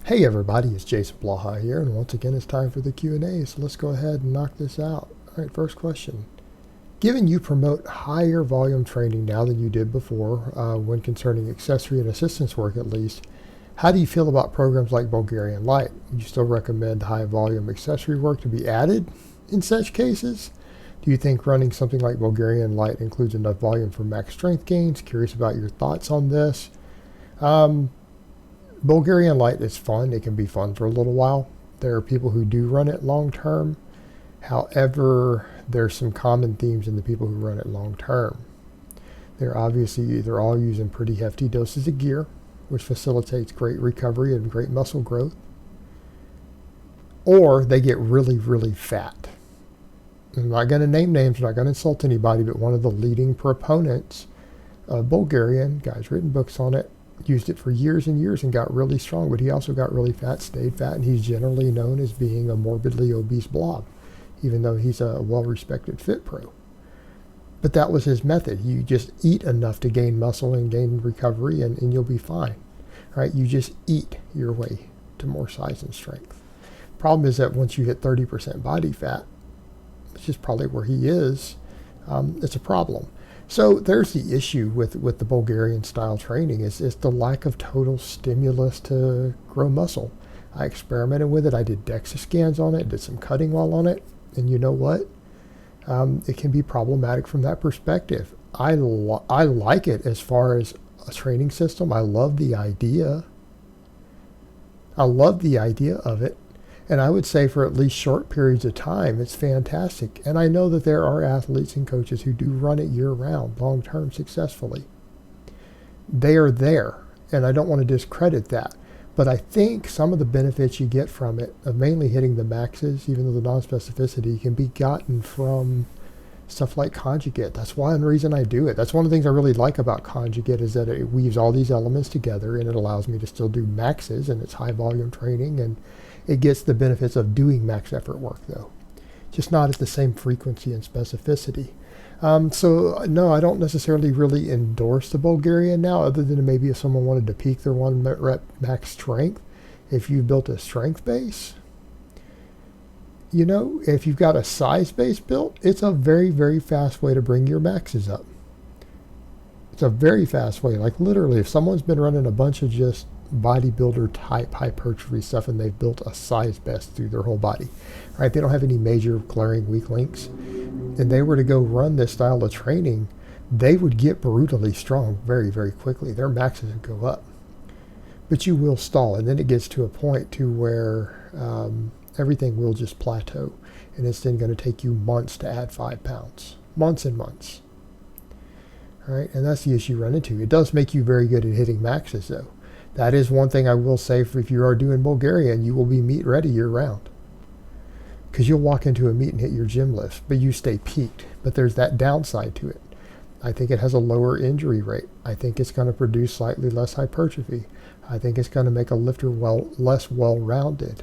Hey everybody, it's Jason Blaha here, and once again it's time for the Q&A, so let's go ahead and knock this out. Alright, first question. Given you promote higher volume training now than you did before, when concerning accessory and assistance work at least, how do you feel about programs like Bulgarian Light? Would you still recommend high volume accessory work to be added in such cases? Do you think running something like Bulgarian Light includes enough volume for max strength gains? Curious about your thoughts on this. Bulgarian Light is fun. It can be fun for a little while. There are people who do run it long term. However, there's some common themes in the people who run it long term. They're all using pretty hefty doses of gear, which facilitates great recovery and great muscle growth. Or they get really, really fat. I'm not going to name names, I'm not going to insult anybody, but one of the leading proponents of Bulgarian, guy's written books on it, used it for years and years and got really strong, but he also got really fat, stayed fat, and he's generally known as being a morbidly obese blob, even though he's a well-respected fit pro. But that was his method. You just eat enough to gain muscle and gain recovery, and you'll be fine. Right? You just eat your way to more size and strength. Problem is that once you hit 30% body fat, which is probably where he is, it's a problem. So there's the issue with the Bulgarian style training is the lack of total stimulus to grow muscle. I experimented with it. I did DEXA scans on it, did some cutting while on it, and you know what? It can be problematic from that perspective. I like it as far as a training system. I love the idea. I love the idea of it. And I would say for at least short periods of time, it's fantastic. And I know that there are athletes and coaches who do run it year-round, long-term, successfully. They are there, and I don't want to discredit that. But I think some of the benefits you get from it, of mainly hitting the maxes, even though the non-specificity, can be gotten from stuff like conjugate. That's one reason I do it. That's one of the things I really like about conjugate is that it weaves all these elements together, and it allows me to still do maxes, and it's high-volume training, and it gets the benefits of doing max effort work, though, just not at the same frequency and specificity. So no, I don't necessarily really endorse the Bulgarian now, other than maybe if someone wanted to peak their 1 rep max strength. If you've built a strength base, you know, if you've got a size base built, it's a very, very fast way to bring your maxes up. It's a very fast way. Like literally, if someone's been running a bunch of just bodybuilder type hypertrophy stuff and they've built a size best through their whole body, right? They don't have any major glaring weak links, and they were to go run this style of training, they would get brutally strong very, very quickly. Their maxes would go up, but you will stall, and then it gets to a point to where everything will just plateau, and it's then going to take you months to add 5 pounds, months and months. All right, and that's the issue you run into. It does make you very good at hitting maxes, though. That is one thing I will say, for if you are doing Bulgarian, you will be meet ready year round. Because you'll walk into a meet and hit your gym lifts, but you stay peaked. But there's that downside to it. I think it has a lower injury rate. I think it's going to produce slightly less hypertrophy. I think it's going to make a lifter less well-rounded.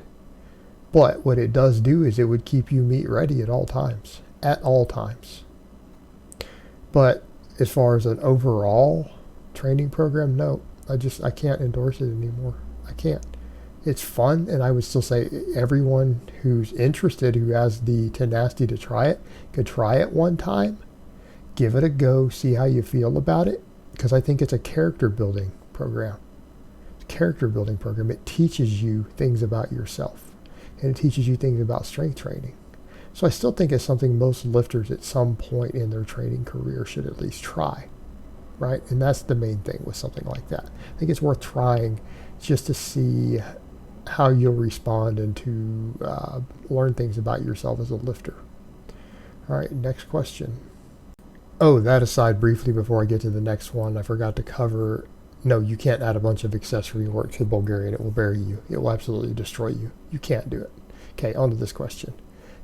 But what it does do is it would keep you meet ready at all times. At all times. But as far as an overall training program, no. I can't endorse it anymore. I can't. It's fun, and I would still say everyone who's interested, who has the tenacity to try it, could try it one time. Give it a go, see how you feel about it, because I think it's a character building program. It's a character building program. It teaches you things about yourself, and it teaches you things about strength training. So I still think it's something most lifters at some point in their training career should at least try. Right? And that's the main thing with something like that. I think it's worth trying just to see how you'll respond and to learn things about yourself as a lifter. All right, next question. Oh, that aside, briefly before I get to the next one, I forgot to cover, no, you can't add a bunch of accessory work to Bulgarian. It will bury you. It will absolutely destroy you. You can't do it. Okay, on to this question.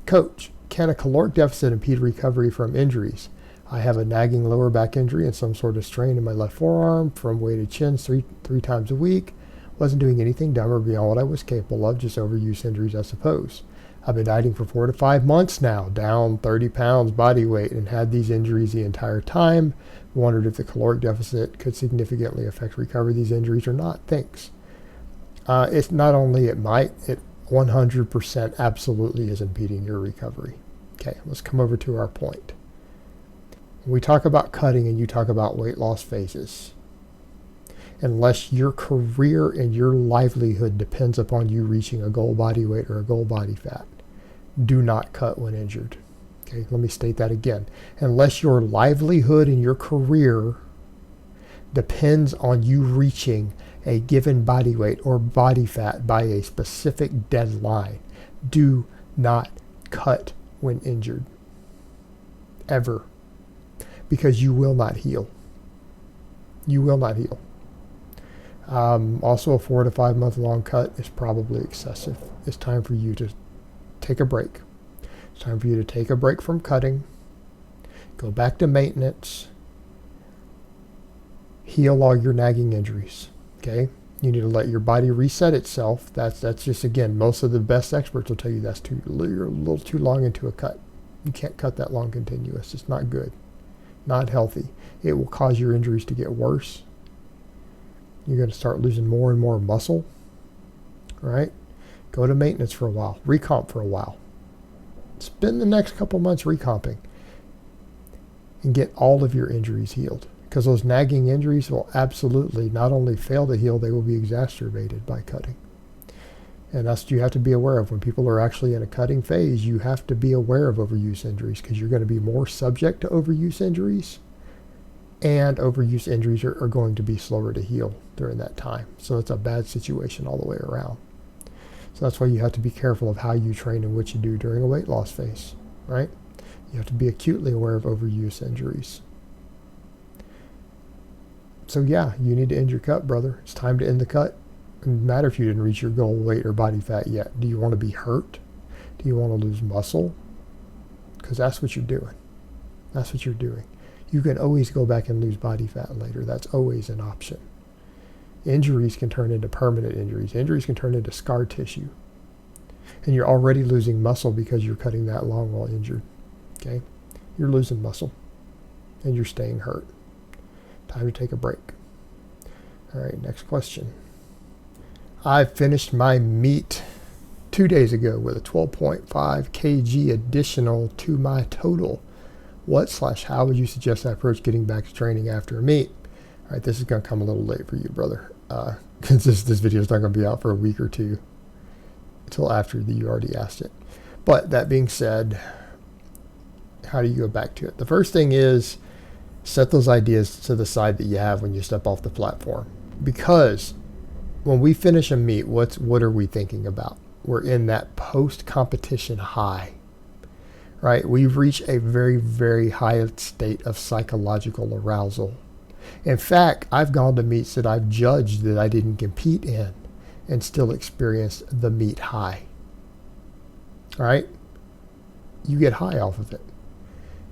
Coach, can a caloric deficit impede recovery from injuries? I have a nagging lower back injury and some sort of strain in my left forearm from weighted chins three times a week. Wasn't doing anything dumber beyond what I was capable of, just overuse injuries, I suppose. I've been dieting for 4 to 5 months now, down 30 pounds body weight, and had these injuries the entire time. Wondered if the caloric deficit could significantly affect recovery of these injuries or not. Thanks. It's not only it might, it 100% absolutely is impeding your recovery. Okay, let's come over to our point. When we talk about cutting and you talk about weight loss phases, unless your career and your livelihood depends upon you reaching a goal body weight or a goal body fat, do not cut when injured. Okay, let me state that again. Unless your livelihood and your career depends on you reaching a given body weight or body fat by a specific deadline, do not cut when injured. Ever. Because you will not heal. You will not heal. Also, a 4 to 5 month long cut is probably excessive. It's time for you to take a break. It's time for you to take a break from cutting, go back to maintenance, heal all your nagging injuries. Okay? You need to let your body reset itself. That's just, again, most of the best experts will tell you you're a little too long into a cut. You can't cut that long continuous. It's not good. Not healthy. It will cause your injuries to get worse. You're going to start losing more and more muscle. Right? Go to maintenance for a while. Recomp for a while. Spend the next couple months recomping and get all of your injuries healed. Because those nagging injuries will absolutely not only fail to heal, they will be exacerbated by cutting. And that's what you have to be aware of. When people are actually in a cutting phase, you have to be aware of overuse injuries, because you're going to be more subject to overuse injuries, and overuse injuries are going to be slower to heal during that time. So it's a bad situation all the way around. So that's why you have to be careful of how you train and what you do during a weight loss phase, right? You have to be acutely aware of overuse injuries. So yeah, you need to end your cut, brother. It's time to end the cut. It doesn't matter if you didn't reach your goal weight or body fat yet. Do you want to be hurt? Do you want to lose muscle? Because that's what you're doing. That's what you're doing. You can always go back and lose body fat later. That's always an option. Injuries can turn into permanent injuries. Injuries can turn into scar tissue. And you're already losing muscle because you're cutting that long while injured. Okay? You're losing muscle. And you're staying hurt. Time to take a break. All right, next question. I finished my meet 2 days ago with a 12.5 kg additional to my total. How would you suggest I approach getting back to training after a meet? All right, this is going to come a little late for you, brother, because this video is not going to be out for a week or two until after you already asked it. But that being said, how do you go back to it? The first thing is set those ideas to the side that you have when you step off the platform. Because when we finish a meet, what are we thinking about? We're in that post-competition high, right? We've reached a very, very high state of psychological arousal. In fact, I've gone to meets that I've judged that I didn't compete in and still experienced the meet high. All right? You get high off of it.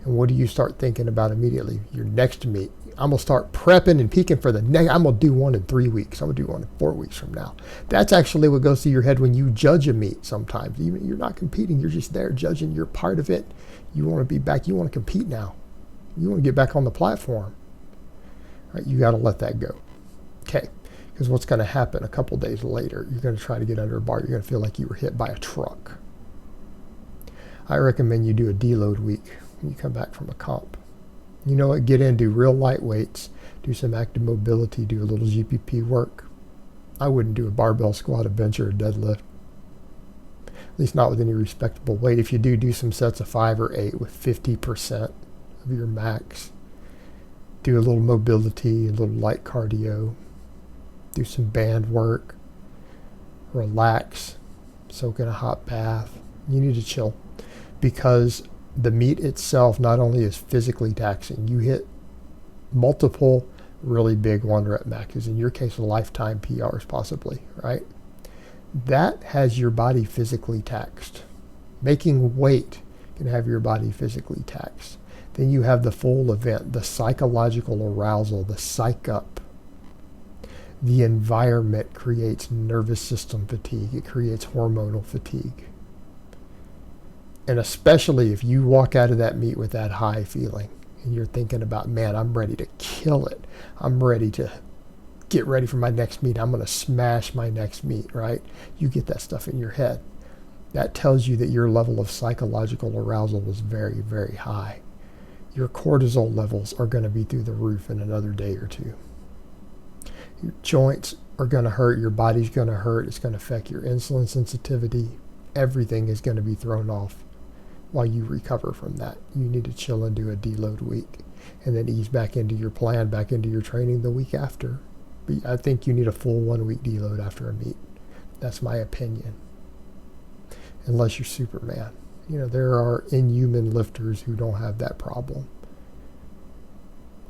And what do you start thinking about immediately? Your next meet. I'm going to start prepping and peaking for the next. I'm going to do one in 3 weeks. I'm going to do one in 4 weeks from now. That's actually what goes through your head when you judge a meet sometimes. Even you're not competing. You're just there judging. You're part of it. You want to be back. You want to compete now. You want to get back on the platform. Right? You got to let that go. Okay. Because what's going to happen a couple days later, you're going to try to get under a bar. You're going to feel like you were hit by a truck. I recommend you do a deload week when you come back from a comp. You know what? Get in, do real light weights, do some active mobility, do a little GPP work. I wouldn't do a barbell squat, a bench, or a deadlift. At least not with any respectable weight. If you do some sets of 5 or 8 with 50% of your max. Do a little mobility, a little light cardio. Do some band work. Relax. Soak in a hot bath. You need to chill. Because the meet itself not only is physically taxing, you hit multiple really big 1-rep maxes, in your case lifetime PRs possibly, right? That has your body physically taxed. Making weight can have your body physically taxed. Then you have the full event, the psychological arousal, the psych up. The environment creates nervous system fatigue. It creates hormonal fatigue. And especially if you walk out of that meet with that high feeling and you're thinking about, man, I'm ready to kill it. I'm ready to get ready for my next meet. I'm going to smash my next meet, right? You get that stuff in your head. That tells you that your level of psychological arousal was very, very high. Your cortisol levels are going to be through the roof in another day or two. Your joints are going to hurt. Your body's going to hurt. It's going to affect your insulin sensitivity. Everything is going to be thrown off while you recover from that. You need to chill and do a deload week and then ease back into your plan, back into your training the week after. But I think you need a full 1 week deload after a meet. That's my opinion. Unless you're Superman. You know, there are inhuman lifters who don't have that problem.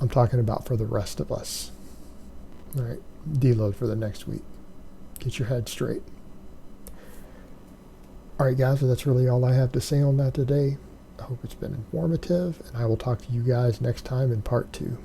I'm talking about for the rest of us. All right, deload for the next week. Get your head straight. All right, guys, so that's really all I have to say on that today. I hope it's been informative, and I will talk to you guys next time in part 2.